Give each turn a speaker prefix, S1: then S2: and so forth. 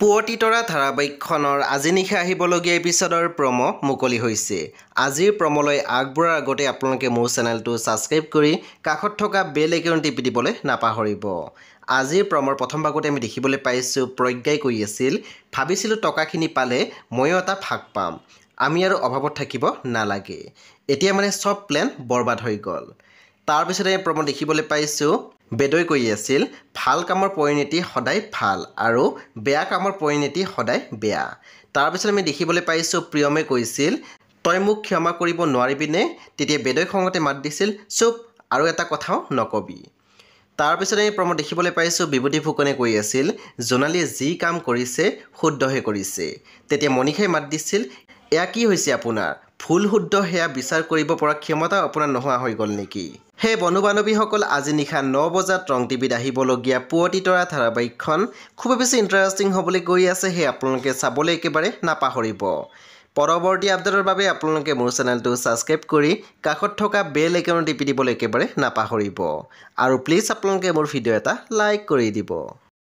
S1: পুৱতি তৰা ধাৰাবাহিকখনৰ আজি নিশা আহিবলগীয়া এপিছডৰ প্ৰম' মুকলি হৈছে। আজিৰ প্ৰম'লৈ আগবঢ়াৰ আগতে আপোনালোকে মোৰ চেনেলটো ছাবস্ক্ৰাইব কৰি কাষত থকা বেল আইকন টিপি দিবলৈ নাপাহৰিব। আজিৰ প্ৰমৰ প্ৰথম ভাগতে আমি দেখিবলৈ পাইছোঁ প্ৰজ্ঞাই কৈ আছিল, ভাবিছিলোঁ টকাখিনি পালে ময়ো এটা ভাগ পাম, আমি আৰু অভাৱত থাকিব নালাগে। এতিয়া মানে চব প্লেন বৰবাদ হৈ গ'ল। তাৰপিছতে আমি প্ৰম'ত দেখিবলৈ পাইছোঁ বেদই কৈ আছিল, ভাল কামৰ পৰিণতি সদায় ভাল আৰু বেয়া কামৰ পৰিণতি সদায় বেয়া। তাৰপিছত আমি দেখিবলৈ পাইছোঁ প্ৰিয়মে কৈছিল, তই মোক ক্ষমা কৰিব নোৱাৰিবিনে? তেতিয়া বেদই খঙতে মাত দিছিল, চুপ, আৰু এটা কথাও নকবি। তাৰপিছত আমি প্ৰম'ত দেখিবলৈ পাইছোঁ বিভূতি ফুকনে কৈ আছিল, জোনালীয়ে যি কাম কৰিছে শুদ্ধহে কৰিছে। তেতিয়া মণিষাই মাত দিছিল, এয়া কি হৈছে আপোনাৰ? ভুল শুদ্ধ সেয়া বিচাৰ কৰিব পৰা ক্ষমতা আপোনাৰ নোহোৱা হৈ গ'ল নেকি? সেই বন্ধু বান্ধৱীসকল, আজি নিশা 9 বজাত ৰং টিভিত আহিবলগীয়া পুৱতি তৰা ধাৰাবাহিকখন খুবেই বেছি ইণ্টাৰেষ্টিং হ'বলৈ গৈ আছে। সেই আপোনালোকে চাবলৈ একেবাৰে নাপাহৰিব। পৰৱৰ্তী আপডেটৰ বাবে আপোনালোকে মোৰ চেনেলটো ছাবস্ক্ৰাইব কৰি কাষত থকা বেল আইকন টিপি দিবলৈ একেবাৰে নাপাহৰিব। আৰু প্লিজ আপোনালোকে মোৰ ভিডিঅ' এটা লাইক কৰি দিব।